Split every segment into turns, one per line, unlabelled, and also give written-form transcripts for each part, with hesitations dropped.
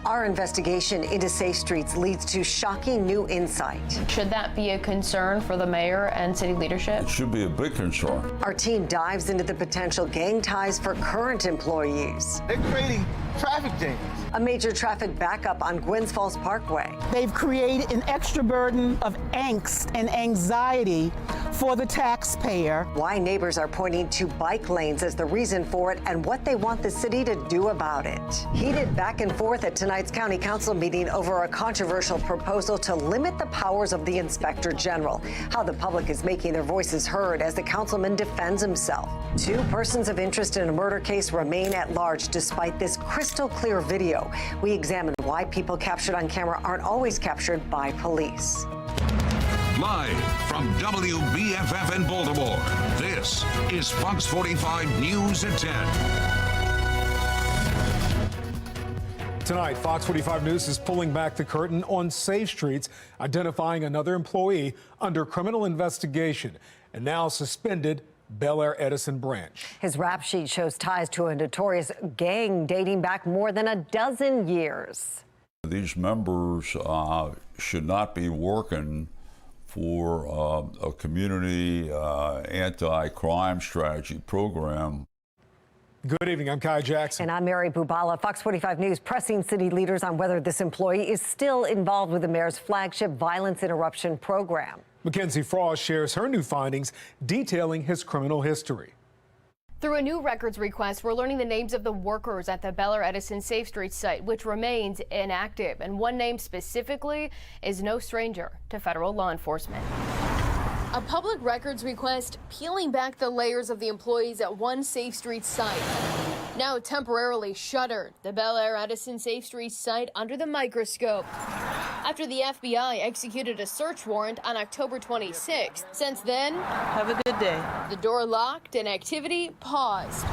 Our investigation into Safe Streets leads to shocking new insight.
Should that be a concern for the mayor and city leadership?
It should be a big concern.
Our team dives into the potential gang ties for current employees.
They're creating traffic jams.
A major traffic backup on Gwynns Falls Parkway.
They've created an extra burden of angst and anxiety for the taxpayer.
Why neighbors are pointing to bike lanes as the reason for it and what they want the city to do about it. Heated back and forth at tonight's county council meeting over a controversial proposal to limit the powers of the inspector general. How the public is making their voices heard as the councilman defends himself. 2 persons of interest in a murder case remain at large despite this crystal clear video. We examined why people captured on camera aren't always captured by police.
Live from WBFF in Baltimore, this is Fox 45 News at 10.
Tonight, Fox 45 News is pulling back the curtain on Safe Streets, identifying another employee under criminal investigation and now suspended Bel Air Edison branch.
His rap sheet shows ties to a notorious gang dating back more than a dozen years.
These members should not be working for a community anti-crime strategy program.
Good evening, I'm Kai Jackson.
And I'm Mary Bubala. Fox 45 News pressing city leaders on whether this employee is still involved with the mayor's flagship violence interruption program.
Mackenzie Frost shares her new findings detailing his criminal history.
Through a new records request, we're learning the names of the workers at the Bel Air Edison Safe Street site, which remains inactive. And one name specifically is no stranger to federal law enforcement. A public records request peeling back the layers of the employees at one Safe Street site. Now temporarily shuttered, the Bel Air Edison Safe Street site under the microscope after the FBI executed a search warrant on October 26th. Since then,
Have a good day.
the door locked and activity paused.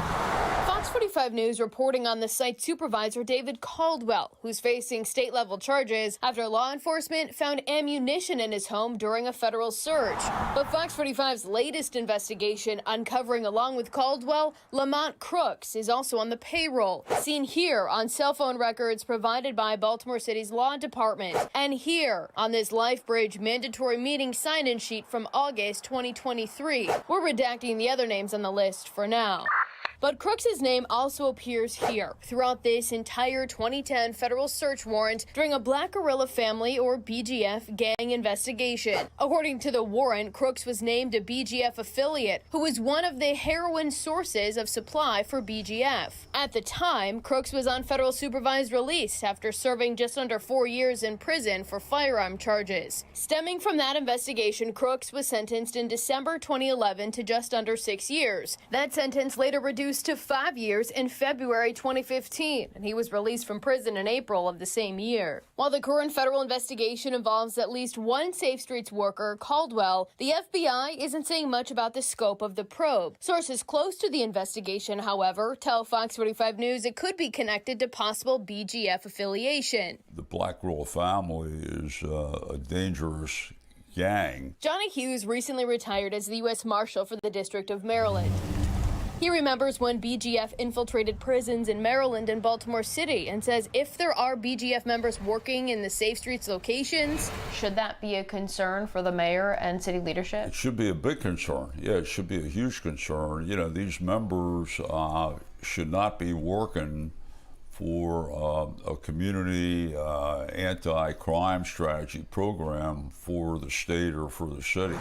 Fox 45 News reporting on the site supervisor David Caldwell, who's facing state-level charges after law enforcement found ammunition in his home during a federal search. But Fox 45's latest investigation uncovering, along with Caldwell, Lamont Crooks is also on the payroll. Seen here on cell phone records provided by Baltimore City's law department. And here on this LifeBridge mandatory meeting sign-in sheet from August 2023. We're redacting the other names on the list for now. But Crooks' name also appears here throughout this entire 2010 federal search warrant during a Black Guerrilla Family or BGF gang investigation. According to the warrant, Crooks was named a BGF affiliate who was one of the heroin sources of supply for BGF. At the time, Crooks was on federal supervised release after serving just under 4 years in prison for firearm charges. Stemming from that investigation, Crooks was sentenced in December 2011 to just under 6 years. That sentence later reduced to 5 years in February 2015, and he was released from prison in April of the same year. While the current federal investigation involves at least one Safe Streets worker, Caldwell, the FBI isn't saying much about the scope of the probe. Sources close to the investigation, however, tell Fox 45 News it could be connected to possible BGF affiliation.
The Black Guerrilla Family is a dangerous gang.
Johnny Hughes recently retired as the U.S. Marshal for the District of Maryland. He remembers when BGF infiltrated prisons in Maryland and Baltimore City and says if there are BGF members working in the Safe Streets locations, should that be a concern for the mayor and city leadership?
It should be a big concern. Yeah, it should be a huge concern. You know, these members should not be working for a community anti-crime strategy program for the state or for the city.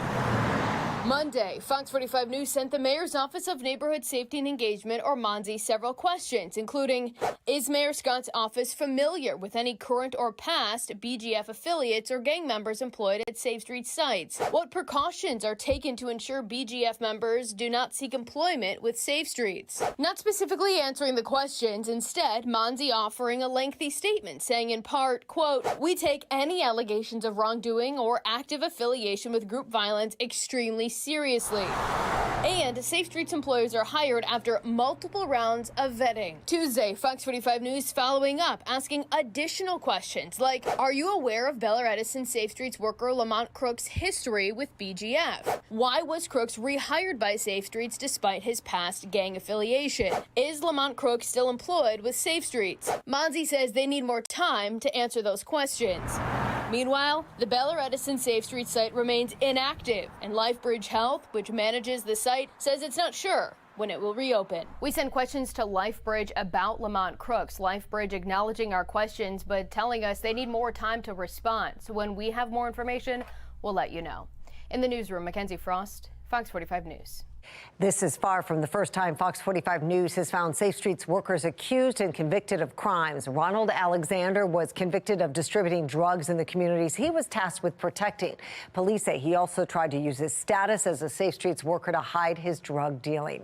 Monday, Fox 45 News sent the Mayor's Office of Neighborhood Safety and Engagement, or MONSE, several questions, including, is Mayor Scott's office familiar with any current or past BGF affiliates or gang members employed at Safe Street sites? What precautions are taken to ensure BGF members do not seek employment with Safe Streets? Not specifically answering the questions, instead, MONSE offering a lengthy statement saying in part, quote, we take any allegations of wrongdoing or active affiliation with group violence extremely seriously. And Safe Streets employees are hired after multiple rounds of vetting. Tuesday, Fox 45 News following up, asking additional questions like, are you aware of Bel Air Edison Safe Streets worker Lamont Crook's history with BGF? Why was Crooks rehired by Safe Streets despite his past gang affiliation? Is Lamont Crook still employed with Safe Streets? Monzi says they need more time to answer those questions. Meanwhile, the Bel Air Edison Safe Streets site remains inactive, and LifeBridge Health, which manages the site, says it's not sure when it will reopen. We sent questions to LifeBridge about Lamont Crooks. LifeBridge acknowledging our questions, but telling us they need more time to respond. So when we have more information, we'll let you know. In the newsroom, Mackenzie Frost, Fox 45 News.
This is far from the first time Fox 45 News has found Safe Streets workers accused and convicted of crimes. Ronald Alexander was convicted of distributing drugs in the communities he was tasked with protecting. Police say he also tried to use his status as a Safe Streets worker to hide his drug dealing.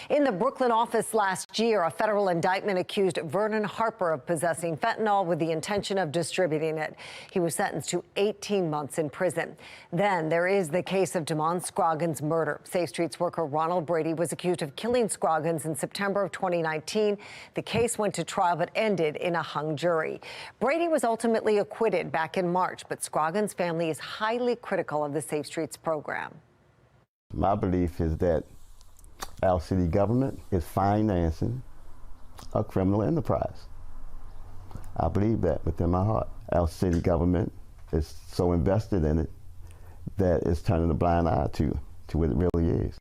In the Brooklyn office last year, a federal indictment accused Vernon Harper of possessing fentanyl with the intention of distributing it. He was sentenced to 18 months in prison. Then there is the case of Damon Scroggins' murder. Safe Streets worker Ronald Brady was accused of killing Scroggins in September of 2019. The case went to trial but ended in a hung jury. Brady was ultimately acquitted back in March, but Scroggins' family is highly critical of the Safe Streets program.
My belief is that our city government is financing a criminal enterprise. I believe that within my heart. Our city government is so invested in it that it's turning a blind eye to what it really is.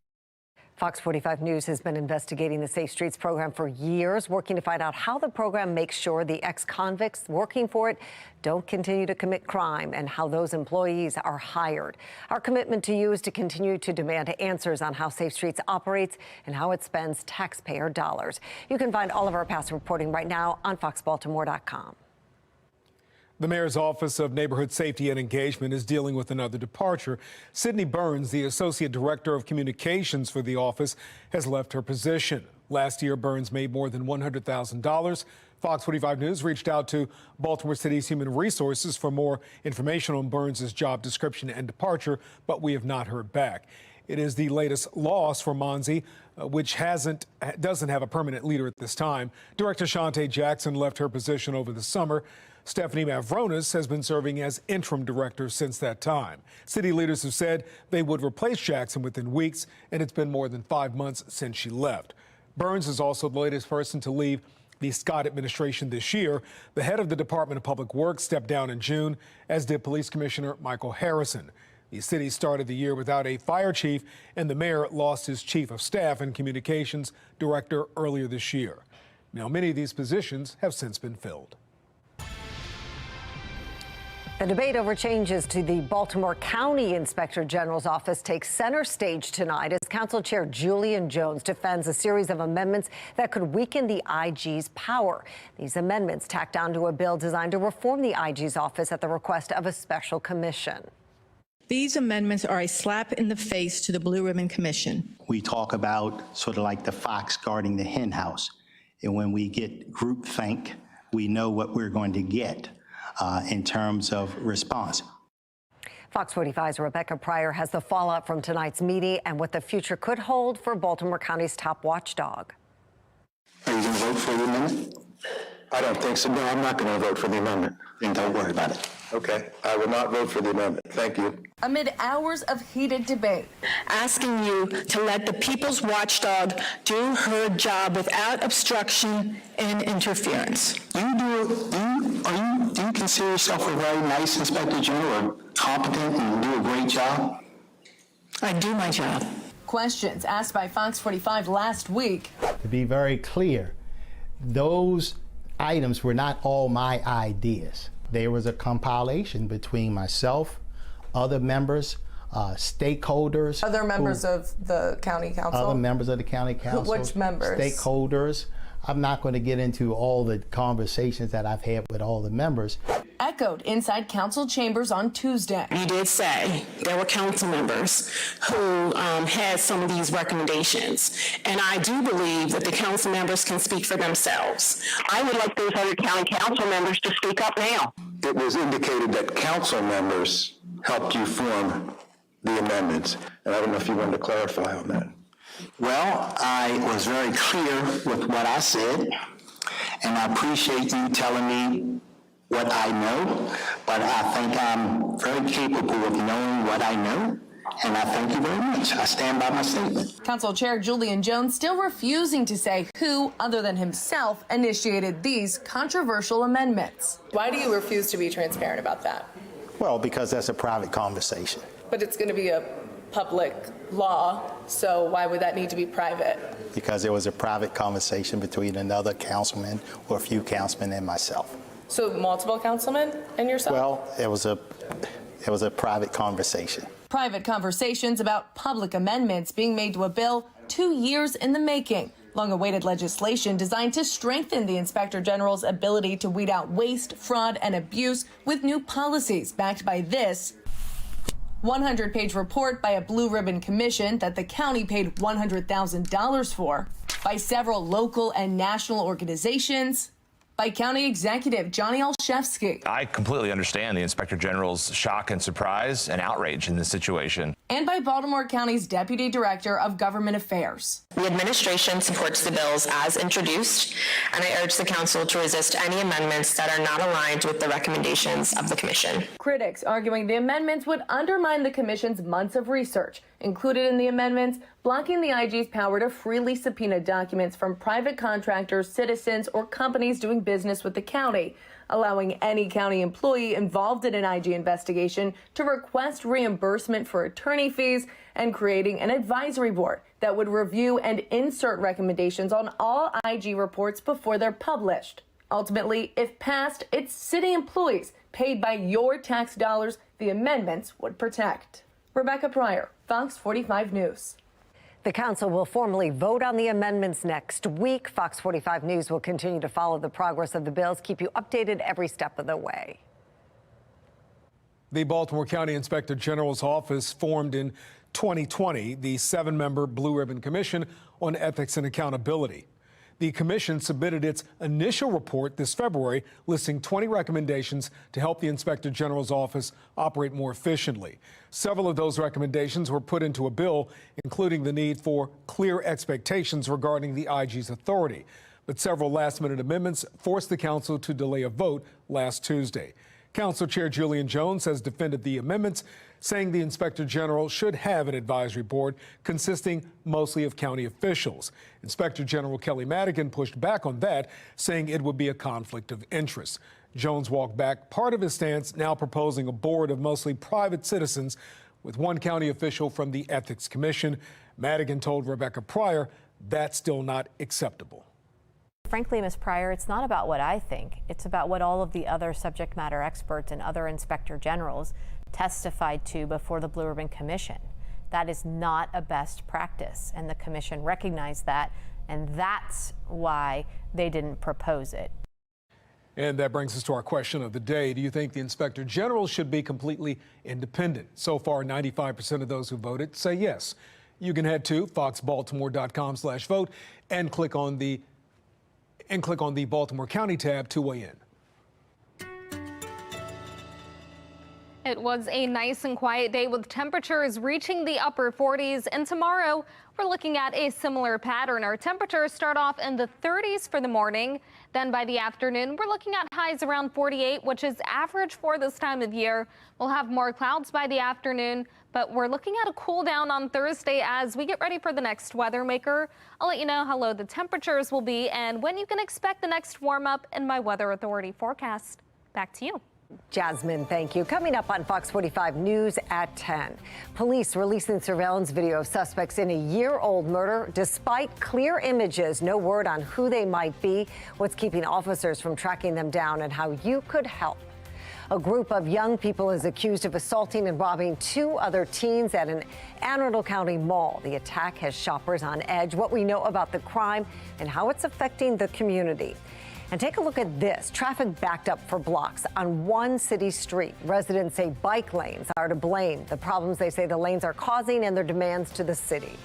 Fox 45 News has been investigating the Safe Streets program for years, working to find out how the program makes sure the ex-convicts working for it don't continue to commit crime and how those employees are hired. Our commitment to you is to continue to demand answers on how Safe Streets operates and how it spends taxpayer dollars. You can find all of our past reporting right now on foxbaltimore.com.
The mayor's Office of Neighborhood Safety and Engagement is dealing with another departure. Sydney Burns, the Associate Director of Communications for the office, has left her position. Last year, Burns made more than $100,000. Fox 45 News reached out to Baltimore City's Human Resources for more information on Burns' job description and departure, but we have not heard back. It is the latest loss for Monzi, which doesn't have a permanent leader at this time. Director Shantae Jackson left her position over the summer. Stephanie Mavronis has been serving as interim director since that time. City leaders have said they would replace Jackson within weeks, and it's been more than 5 months since she left. Burns is also the latest person to leave the Scott administration this year. The head of the Department of Public Works stepped down in June, as did Police Commissioner Michael Harrison. The city started the year without a fire chief, and the mayor lost his chief of staff and communications director earlier this year. Now, many of these positions have since been filled.
The debate over changes to the Baltimore County Inspector General's office takes center stage tonight as Council Chair Julian Jones defends a series of amendments that could weaken the IG's power. These amendments tacked onto a bill designed to reform the IG's office at the request of a special commission.
These amendments are a slap in the face to the Blue Ribbon Commission.
We talk about sort of like the fox guarding the hen house. And when we get groupthink, we know what we're going to get in terms of response.
Fox 45's Rebecca Pryor has the fallout from tonight's meeting and what the future could hold for Baltimore County's top watchdog.
Are you going to vote for the amendment? I don't think so. No, I'm not going to vote for the amendment.
Then don't worry about it.
Okay, I will not vote for the amendment. Thank you.
Amid hours of heated debate,
asking you to let the people's watchdog do her job without obstruction and interference.
Do you consider yourself a very nice Inspector General, or competent and do a great job?
I do my job.
Questions asked by Fox 45 last week.
To be very clear, those items were not all my ideas. There was a compilation between myself, other members, stakeholders.
Other members of the county council?
Other members of the county council.
Which members?
Stakeholders. I'm not going to get into all the conversations that I've had with all the members.
Echoed inside council chambers on Tuesday.
You did say there were council members who had some of these recommendations. And I do believe that the council members can speak for themselves. I would like those other county council members to speak up now.
It was indicated that council members helped you form the amendments. And I don't know if you wanted to clarify on that.
Well, I was very clear with what I said, and I appreciate you telling me what I know, but I think I'm very capable of knowing what I know, and I thank you very much. I stand by my statement.
Council Chair Julian Jones still refusing to say who, other than himself, initiated these controversial amendments. Why do you refuse to be transparent about that?
Well, because that's a private conversation.
But it's going to be a public law, so why would that need to be private?
Because there was a private conversation between another councilman or a few councilmen and myself.
So multiple councilmen and yourself?
Well, it was a private conversation.
Private conversations about public amendments being made to a bill 2 years in the making. Long-awaited legislation designed to strengthen the Inspector General's ability to weed out waste, fraud, and abuse with new policies backed by this 100-page report by a Blue Ribbon Commission that the county paid $100,000 for, by several local and national organizations, by County Executive Johnny Olszewski.
I completely understand the Inspector General's shock and surprise and outrage in this situation.
And by Baltimore County's Deputy Director of Government Affairs.
The administration supports the bills as introduced, and I urge the council to resist any amendments that are not aligned with the recommendations of the commission.
Critics arguing the amendments would undermine the commission's months of research. Included in the amendments, blocking the IG's power to freely subpoena documents from private contractors, citizens, or companies doing business with the county, allowing any county employee involved in an IG investigation to request reimbursement for attorney fees, and creating an advisory board that would review and insert recommendations on all IG reports before they're published. Ultimately, if passed, it's city employees paid by your tax dollars the amendments would protect. Rebecca Pryor, Fox 45 News.
The council will formally vote on the amendments next week. Fox 45 News will continue to follow the progress of the bills, keep you updated every step of the way.
The Baltimore County Inspector General's office formed in 2020, the 7-member Blue Ribbon Commission on Ethics and Accountability. The commission submitted its initial report this February, listing 20 recommendations to help the Inspector General's office operate more efficiently. Several of those recommendations were put into a bill, including the need for clear expectations regarding the IG's authority. But several last-minute amendments forced the council to delay a vote last Tuesday. Council Chair Julian Jones has defended the amendments, saying the Inspector General should have an advisory board consisting mostly of county officials. Inspector General Kelly Madigan pushed back on that, saying it would be a conflict of interest. Jones walked back part of his stance, now proposing a board of mostly private citizens with one county official from the Ethics Commission. Madigan told Rebecca Pryor that's still not acceptable.
Frankly, Ms. Pryor, it's not about what I think. It's about what all of the other subject matter experts and other inspector generals testified to before the Blue Ribbon Commission. That is not a best practice, and the commission recognized that, and that's why they didn't propose it.
And that brings us to our question of the day. Do you think the Inspector General should be completely independent? So far, 95% of those who voted say yes. You can head to foxbaltimore.com/vote and click on the Baltimore County tab to weigh in.
It was a nice and quiet day with temperatures reaching the upper 40s, and tomorrow we're looking at a similar pattern. Our temperatures start off in the 30s for the morning. Then by the afternoon, we're looking at highs around 48, which is average for this time of year. We'll have more clouds by the afternoon, but we're looking at a cool down on Thursday as we get ready for the next weather maker. I'll let you know how low the temperatures will be and when you can expect the next warm up in my Weather Authority forecast. Back to you.
Jasmine, thank you. Coming up on Fox 45 News at 10. Police releasing surveillance video of suspects in a year-old murder. Despite clear images, no word on who they might be, what's keeping officers from tracking them down, and how you could help. A group of young people is accused of assaulting and robbing 2 other teens at an Anne Arundel County mall. The attack has shoppers on edge. What we know about the crime and how it's affecting the community. And take a look at this. Traffic backed up for blocks on one city street. Residents say bike lanes are to blame. The problems they say the lanes are causing and their demands to the city.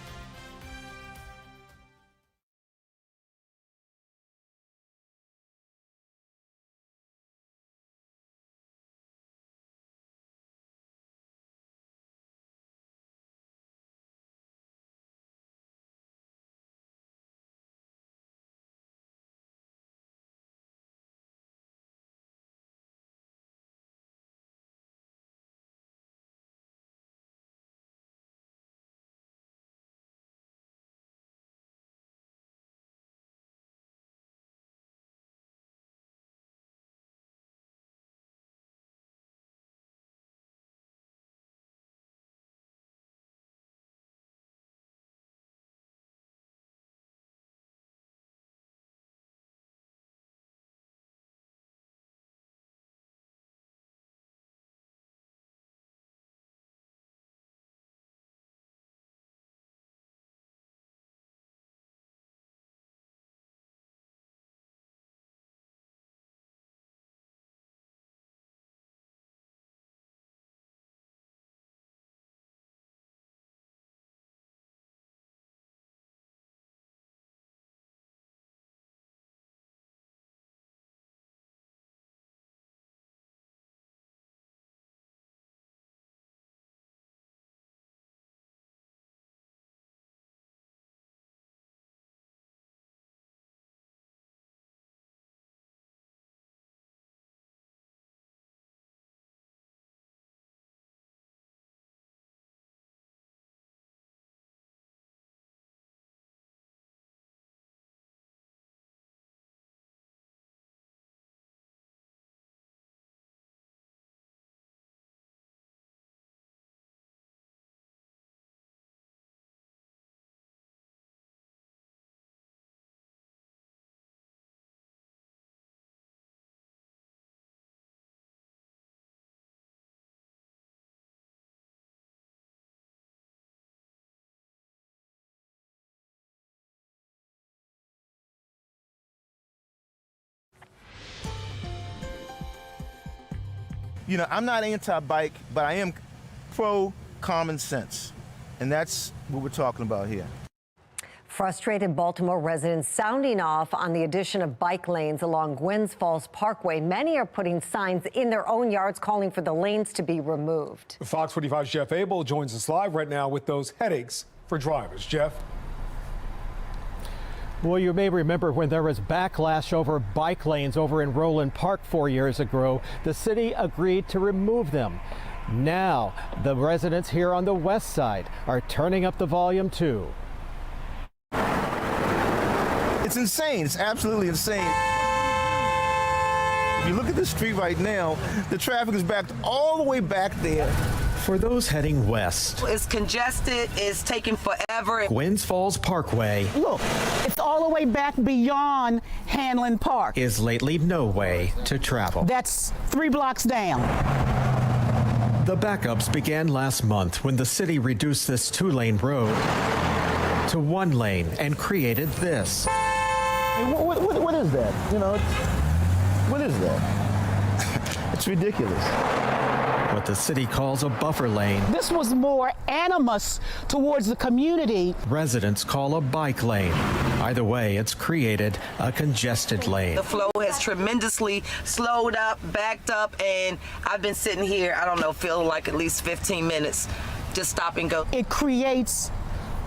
You know, I'm not anti-bike, but I am pro-common sense. And that's what we're talking about here.
Frustrated Baltimore residents sounding off on the addition of bike lanes along Gwynns Falls Parkway. Many are putting signs in their own yards calling for the lanes to be removed.
Fox 45's Jeff Abel joins us live right now with those headaches for drivers. Jeff?
Well, you may remember when there was backlash over bike lanes over in Roland Park 4 years ago, the city agreed to remove them. Now, the residents here on the west side are turning up the volume too.
It's insane. It's absolutely insane. If you look at the street right now, the traffic is backed all the way back there.
For those heading west,
it's congested, it's taking forever.
Gwynns Falls Parkway.
Look, it's all the way back beyond Hanlon Park.
Is lately no way to travel.
That's 3 blocks down.
The backups began last month when the city reduced this 2-lane road to 1 lane and created this.
What is that? You know, what is that? It's ridiculous.
What the city calls a buffer lane.
This was more animus towards the community.
Residents call a bike lane. Either way, it's created a congested lane.
The flow has tremendously slowed up, backed up, and I've been sitting here, I don't know, feeling like at least 15 minutes, just stop and go.
It creates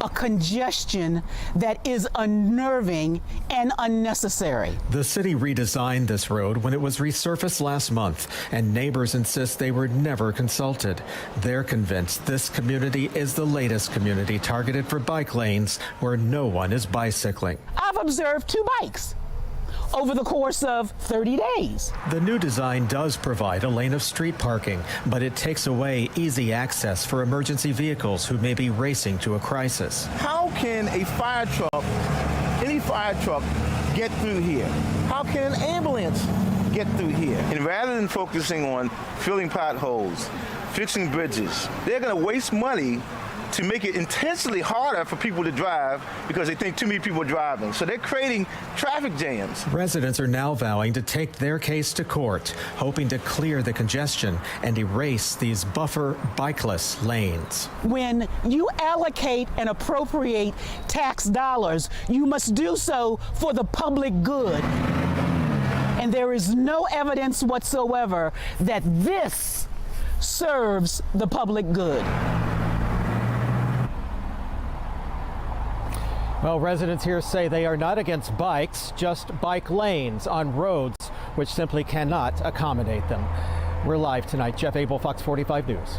a congestion that is unnerving and unnecessary.
The city redesigned this road when it was resurfaced last month, and neighbors insist they were never consulted. They're convinced this community is the latest community targeted for bike lanes where no one is bicycling.
I've observed 2 bikes over the course of 30 days.
The new design does provide a lane of street parking, but it takes away easy access for emergency vehicles who may be racing to a crisis.
How can a fire truck, any fire truck, get through here? How can an ambulance get through here? And rather than focusing on filling potholes, fixing bridges, they're going to waste money to make it intensely harder for people to drive because they think too many people are driving. So they're creating traffic jams.
Residents are now vowing to take their case to court, hoping to clear the congestion and erase these buffer bikeless lanes.
When you allocate and appropriate tax dollars, you must do so for the public good. And there is no evidence whatsoever that this serves the public good.
Well, residents here say they are not against bikes, just bike lanes on roads which simply cannot accommodate them. We're live tonight. Jeff Abel, Fox 45 News.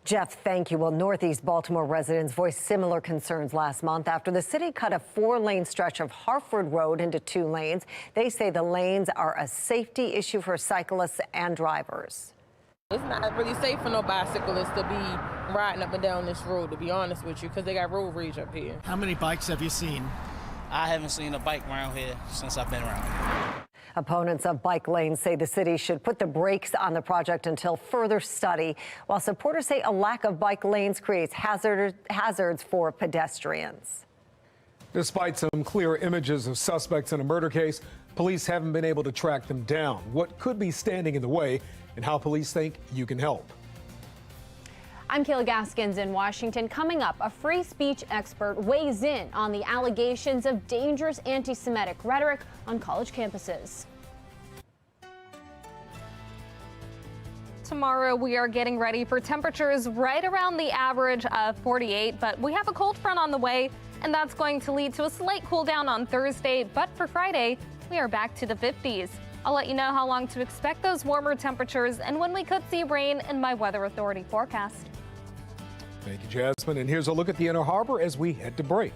Jeff, thank you. Well, Northeast Baltimore residents voiced similar concerns last month after the city cut a 4-lane stretch of Harford Road into 2 lanes. They say the lanes are a safety issue for cyclists and drivers.
It's not really safe for no bicyclists to be riding up and down this road, to be honest with you, because they got road rage up here.
How many bikes have you seen? I haven't seen a bike around here since I've been around.
Opponents of bike lanes say the city should put the brakes on the project until further study, while supporters say a lack of bike lanes creates hazards for pedestrians.
Despite some clear images of suspects in a murder case, police haven't been able to track them down. What could be standing in the way and how police think you can help.
I'm Kayla Gaskins in Washington. Coming up, a free speech expert weighs in on the allegations of dangerous anti-Semitic rhetoric on college campuses.
Tomorrow, we are getting ready for temperatures right around the average of 48, but we have a cold front on the way, and that's going to lead to a slight cool down on Thursday. But for Friday, we are back to the 50s. I'll let you know how long to expect those warmer temperatures and when we could see rain in my Weather Authority forecast.
Thank you, Jasmine. And here's a look at the Inner Harbor as we head to break.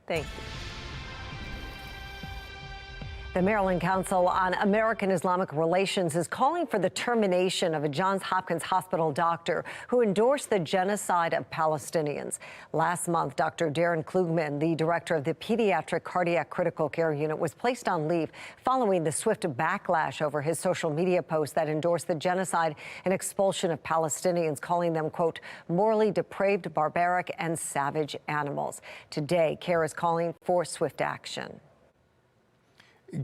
Thank you.
The Maryland Council on American Islamic Relations is calling for the termination of a Johns Hopkins hospital doctor who endorsed the genocide of Palestinians. Last month, Dr. Darren Klugman, the director of the Pediatric Cardiac Critical Care Unit, was placed on leave following the swift backlash over his social media post that endorsed the genocide and expulsion of Palestinians, calling them, quote, morally depraved, barbaric, and savage animals. Today, CARE is calling for swift action.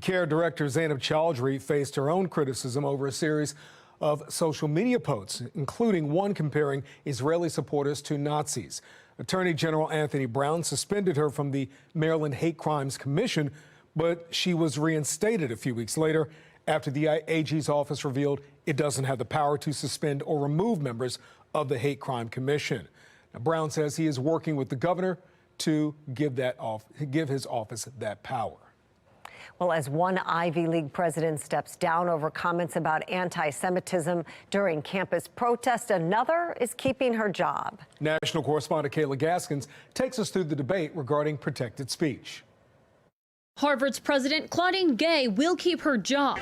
CARE Director Zainab Chowdhury faced her own criticism over a series of social media posts, including one comparing Israeli supporters to Nazis. Attorney General Anthony Brown suspended her from the Maryland Hate Crimes Commission, but she was reinstated a few weeks later after the AG's office revealed it doesn't have the power to suspend or remove members of the Hate Crime Commission. Now, Brown says he is working with the governor to give his office that power.
Well, as one Ivy League president steps down over comments about anti-Semitism during campus protests, another is keeping her job.
National correspondent Kayla Gaskins takes us through the debate regarding protected speech.
Harvard's president Claudine Gay will keep her job,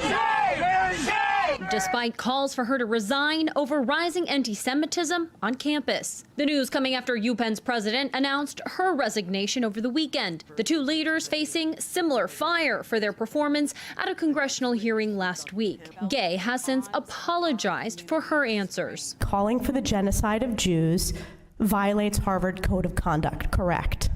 despite calls for her to resign over rising anti-Semitism on campus. The news coming after UPenn's president announced her resignation over the weekend. The two leaders facing similar fire for their performance at a congressional hearing last week. Gay has since apologized for her answers.
Calling for the genocide of Jews violates Harvard Code of Conduct, correct?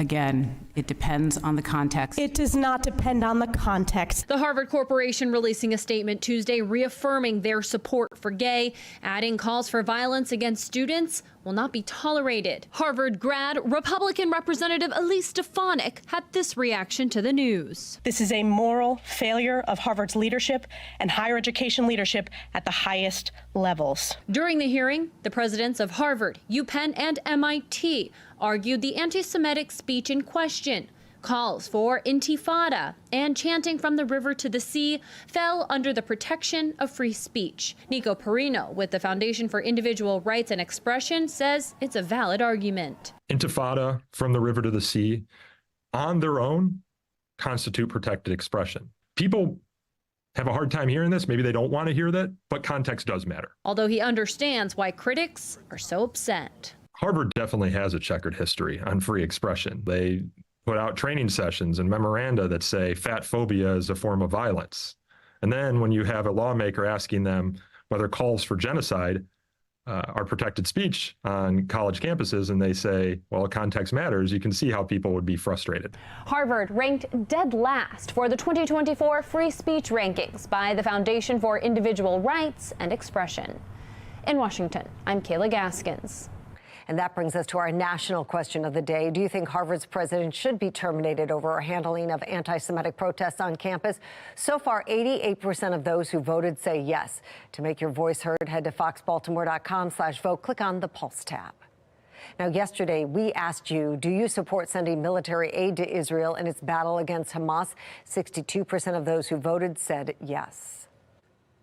Again, it depends on the context.
It does not depend on the context.
The Harvard Corporation releasing a statement Tuesday reaffirming their support for Gay, adding calls for violence against students will not be tolerated. Harvard grad Republican Representative Elise Stefanik had this reaction to the news.
This is a moral failure of Harvard's leadership and higher education leadership at the highest levels.
During the hearing, the presidents of Harvard, UPenn, and MIT argued the anti-Semitic speech in question. Calls for intifada and chanting from the river to the sea fell under the protection of free speech. Nico Perino with the Foundation for Individual Rights and Expression says it's a valid argument.
Intifada, from the river to the sea, on their own constitute protected expression. People have a hard time hearing this. Maybe they don't want to hear that, but context does matter.
Although he understands why critics are so upset.
Harvard definitely has a checkered history on free expression. They put out training sessions and memoranda that say fat phobia is a form of violence. And then when you have a lawmaker asking them whether calls for genocide are protected speech on college campuses, and they say, well, context matters, you can see how people would be frustrated.
Harvard ranked dead last for the 2024 free speech rankings by the Foundation for Individual Rights and Expression. In Washington, I'm Kayla Gaskins.
And that brings us to our national question of the day. Do you think Harvard's president should be terminated over her handling of anti-Semitic protests on campus? So far, 88% of those who voted say yes. To make your voice heard, head to foxbaltimore.com/vote. Click on the Pulse tab. Now, yesterday, we asked you, do you support sending military aid to Israel in its battle against Hamas? 62% of those who voted said yes.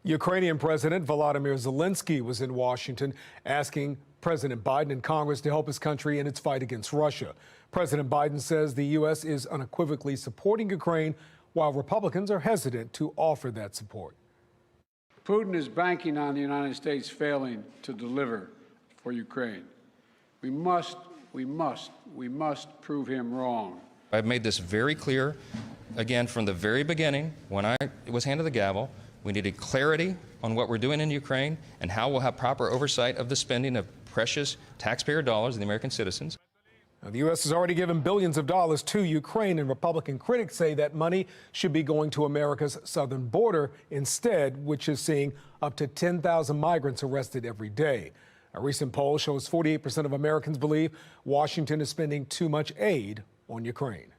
Ukrainian President Volodymyr Zelensky was in Washington asking President Biden and Congress to help his country in its fight against Russia. President Biden says the U.S. is unequivocally supporting Ukraine, while Republicans are hesitant to offer that support.
Putin is banking on the United States failing to deliver for Ukraine. We must prove him wrong.
I've made this very clear, again, from the very beginning, when I was handed the gavel. We needed clarity on what we're doing in Ukraine and how we'll have proper oversight of the spending of precious taxpayer dollars of the American citizens.
Now, the U.S. has already given billions of dollars to Ukraine, and Republican critics say that money should be going to America's southern border instead, which is seeing up to 10,000 migrants arrested every day. A recent poll shows 48% of Americans believe Washington is spending too much aid on Ukraine.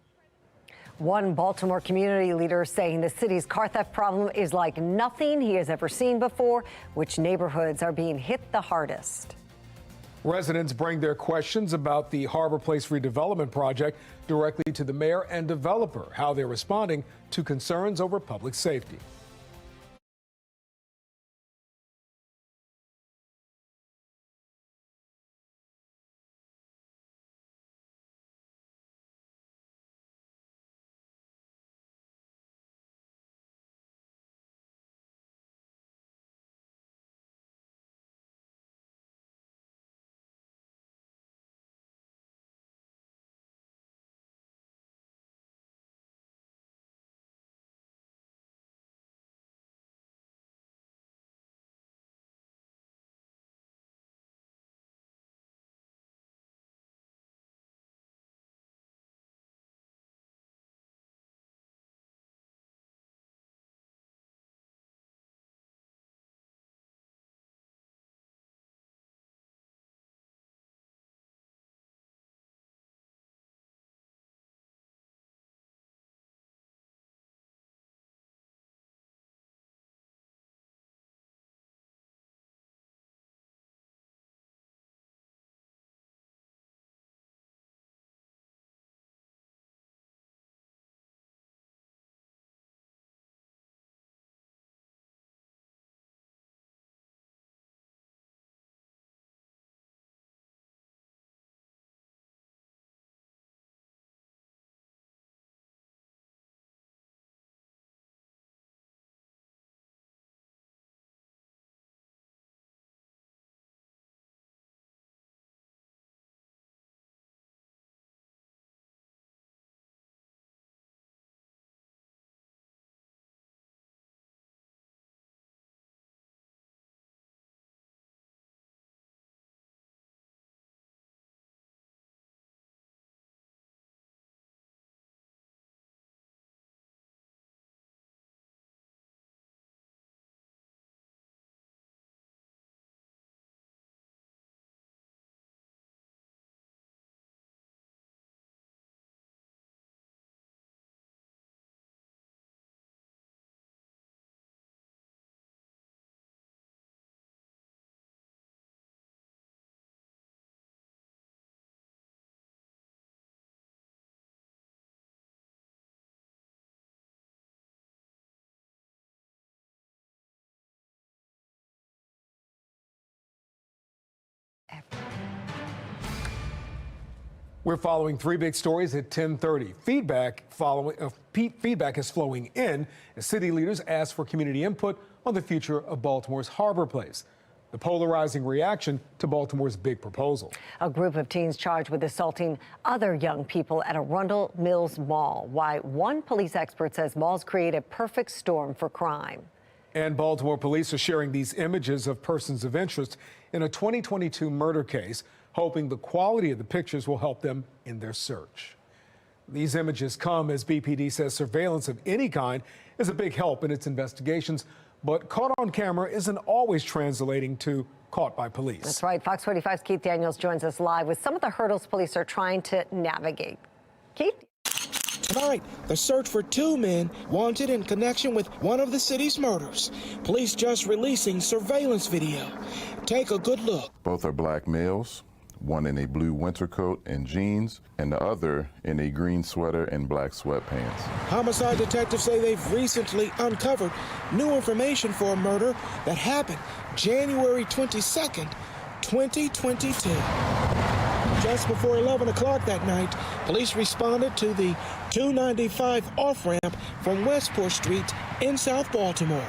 One Baltimore community leader saying the city's car theft problem is like nothing he has ever seen before. Which neighborhoods are being hit the hardest?
Residents bring their questions about the Harbor Place redevelopment project directly to the mayor and developer, how they're responding to concerns over public safety. We're following three big stories at 10:30. Feedback is flowing in as city leaders ask for community input on the future of Baltimore's Harbor Place. The polarizing reaction to Baltimore's big proposal.
A group of teens charged with assaulting other young people at Arundel Mills Mall. Why one police expert says malls create a perfect storm for crime.
And Baltimore police are sharing these images of persons of interest in a 2022 murder case, hoping the quality of the pictures will help them in their search. These images come as BPD says surveillance of any kind is a big help in its investigations, but caught on camera isn't always translating to caught by police.
That's right. Fox 45's Keith Daniels joins us live with some of the hurdles police are trying to navigate. Keith?
Tonight, the search for two men wanted in connection with one of the city's murders. Police just releasing surveillance video. Take a good look.
Both are black males, one in a blue winter coat and jeans, and the other in a green sweater and black sweatpants.
Homicide detectives say they've recently uncovered new information for a murder that happened January 22nd, 2022. Just before 11 o'clock that night, police responded to the 295 off-ramp from Westport Street in South Baltimore.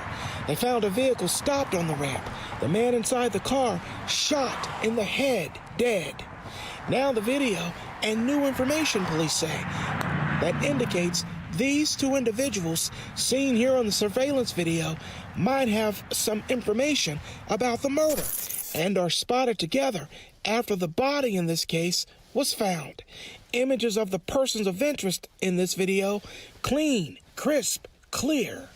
They found a vehicle stopped on the ramp. The man inside the car shot in the head, dead. Now the video and new information, police say, that indicates these two individuals seen here on the surveillance video might have some information about the murder and are spotted together after the body in this case was found. Images of the persons of interest in this video, clean, crisp, clear.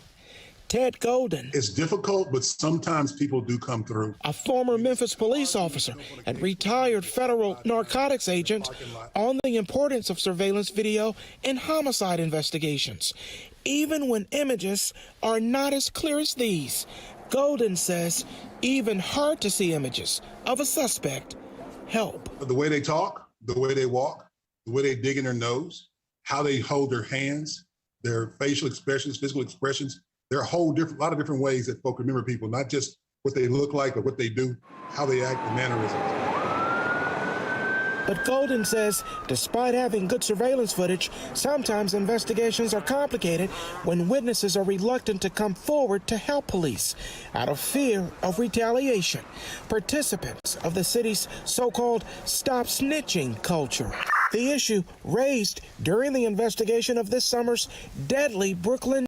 Ted Golden.
It's difficult, but sometimes people do come through.
A former Memphis police officer and retired federal narcotics agent on the importance of surveillance video in homicide investigations, even when images are not as clear as these. Golden says even hard to see images of a suspect help.
The way they talk, the way they walk, the way they dig in their nose, how they hold their hands, their facial expressions, physical expressions. There are a lot of different ways that folk remember people, not just what they look like, but what they do, how they act, the mannerisms.
But Golden says, despite having good surveillance footage, sometimes investigations are complicated when witnesses are reluctant to come forward to help police out of fear of retaliation. Participants of the city's so-called stop snitching culture. The issue raised during the investigation of this summer's deadly Brooklyn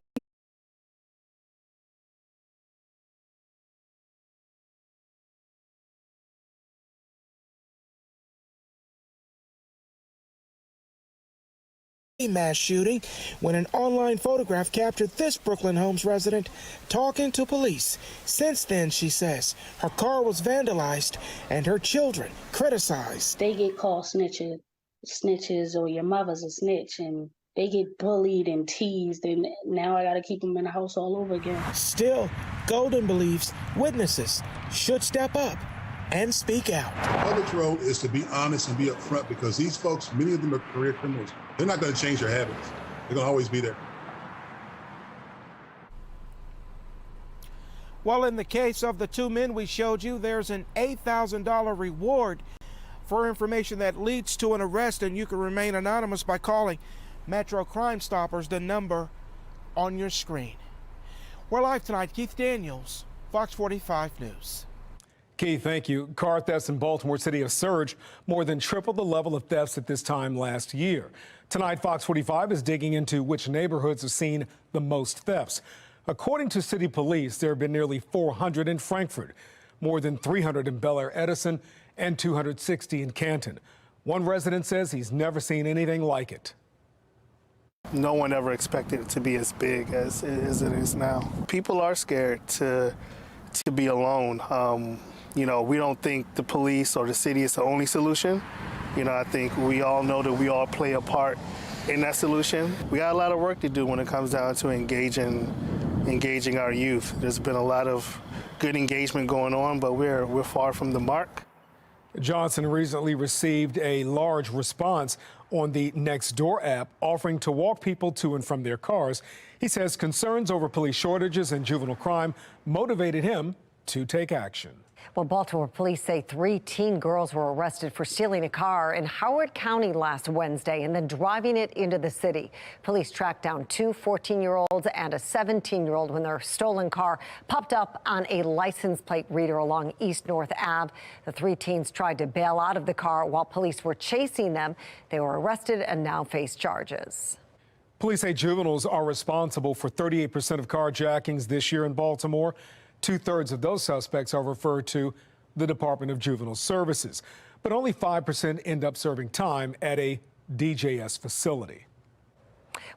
mass shooting when an online photograph captured this Brooklyn Homes resident talking to police. Since then, she says, her car was vandalized and her children criticized.
They get called snitches or your mother's a snitch, and they get bullied and teased, and now I gotta keep them in the house all over again.
Still, Golden believes witnesses should step up and speak out.
The public's role is to be honest and be upfront, because these folks, many of them are career criminals. They're not going to change their habits. They're going to always be there.
Well, in the case of the two men we showed you, there's an $8,000 reward for information that leads to an arrest, and you can remain anonymous by calling Metro Crime Stoppers, the number on your screen. We're live tonight. Keith Daniels, Fox 45 News.
Keith, thank you. Car thefts in Baltimore City have surged, more than triple the level of thefts at this time last year. Tonight, Fox 45 is digging into which neighborhoods have seen the most thefts. According to city police, there have been nearly 400 in Frankfurt, more than 300 in Bel Air Edison, and 260 in Canton. One resident says he's never seen anything like it.
No one ever expected it to be as big as it is now. People are scared to be alone. You know, we don't think the police or the city is the only solution. You know, I think we all know that we all play a part in that solution. We got a lot of work to do when it comes down to engaging our youth. There's been a lot of good engagement going on, but we're far from the mark.
Johnson recently received a large response on the Nextdoor app offering to walk people to and from their cars. He says concerns over police shortages and juvenile crime motivated him to take action.
Well, Baltimore police say 3 teen girls were arrested for stealing a car in Howard County last Wednesday and then driving it into the city. Police tracked down 2 14-year-olds and a 17-year-old when their stolen car popped up on a license plate reader along East North Ave. The 3 teens tried to bail out of the car while police were chasing them. They were arrested and now face charges.
Police say juveniles are responsible for 38% of carjackings this year in Baltimore. 2/3 of those suspects are referred to the Department of Juvenile Services, but only 5% end up serving time at a DJS facility.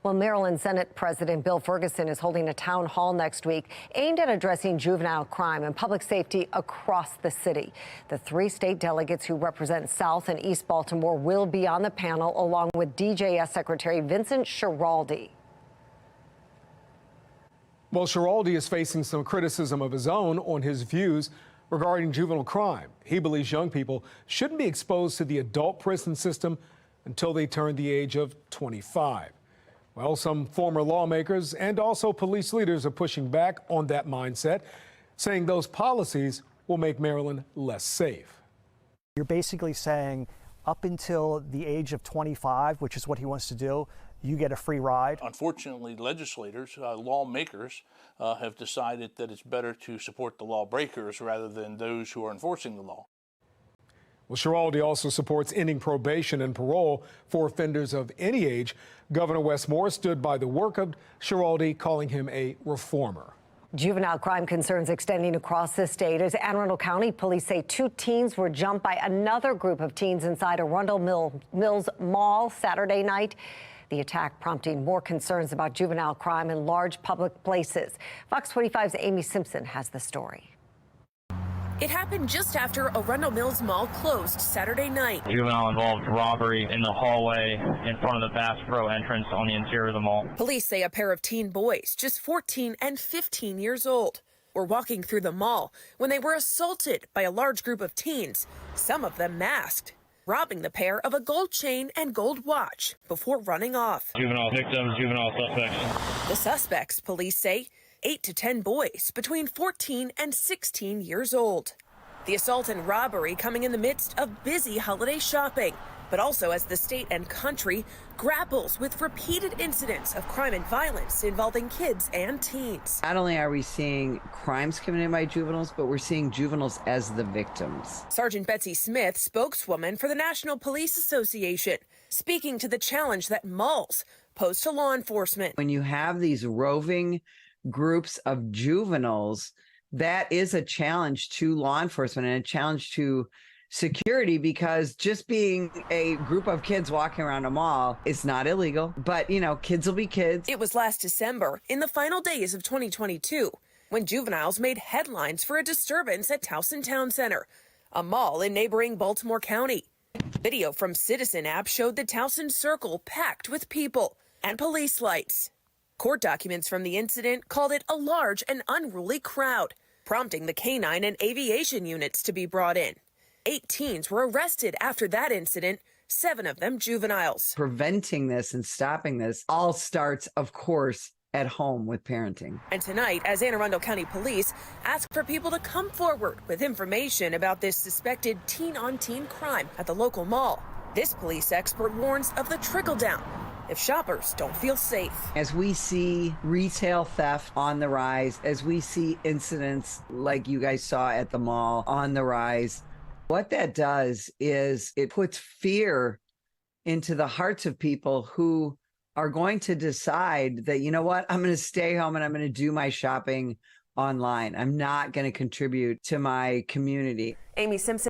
Well, Maryland Senate President Bill Ferguson is holding a town hall next week aimed at addressing juvenile crime and public safety across the city. The 3 state delegates who represent South and East Baltimore will be on the panel, along with DJS Secretary Vincent Schiraldi.
Well, Schiraldi is facing some criticism of his own on his views regarding juvenile crime. He believes young people shouldn't be exposed to the adult prison system until they turn the age of 25. Well, some former lawmakers and also police leaders are pushing back on that mindset, saying those policies will make Maryland less safe.
You're basically saying up until the age of 25, which is what he wants to do, you get a free ride.
Unfortunately, legislators, lawmakers, have decided that it's better to support the lawbreakers rather than those who are enforcing the law.
Well, Schiraldi also supports ending probation and parole for offenders of any age. Governor Wes Moore stood by the work of Schiraldi, calling him a reformer.
Juvenile crime concerns extending across the state as Anne Arundel County police say 2 teens were jumped by another group of teens inside Arundel Mills Mall Saturday night. The attack prompting more concerns about juvenile crime in large public places. Fox 45's Amy Simpson has the story.
It happened just after Arundel Mills Mall closed Saturday night.
Juvenile-involved robbery in the hallway in front of the Bass Pro entrance on the interior of the mall.
Police say a pair of teen boys, just 14 and 15 years old, were walking through the mall when they were assaulted by a large group of teens, some of them masked, robbing the pair of a gold chain and gold watch before running off.
Juvenile victims, juvenile suspects.
The suspects, police say, 8 to 10 boys between 14 and 16 years old. The assault and robbery coming in the midst of busy holiday shopping, but also as the state and country grapples with repeated incidents of crime and violence involving kids and teens.
Not only are we seeing crimes committed by juveniles, but we're seeing juveniles as the victims.
Sergeant Betsy Smith, spokeswoman for the National Police Association, speaking to the challenge that malls pose to law enforcement.
When you have these roving groups of juveniles, that is a challenge to law enforcement and a challenge to security, because just being a group of kids walking around a mall is not illegal, but kids will be kids.
It was last December, in the final days of 2022, when juveniles made headlines for a disturbance at Towson Town Center, a mall in neighboring Baltimore County. Video from Citizen app showed the Towson Circle packed with people and police lights. Court documents from the incident called it a large and unruly crowd, prompting the canine and aviation units to be brought in. 8 teens were arrested after that incident, 7 of them juveniles.
Preventing this and stopping this all starts, of course, at home with parenting.
And tonight, as Anne Arundel County Police ask for people to come forward with information about this suspected teen-on-teen crime at the local mall, this police expert warns of the trickle-down if shoppers don't feel safe.
As we see retail theft on the rise, as we see incidents like you guys saw at the mall on the rise, what that does is it puts fear into the hearts of people who are going to decide that, you know what, I'm going to stay home and I'm going to do my shopping online. I'm not going to contribute to my community.
Amy Simpson.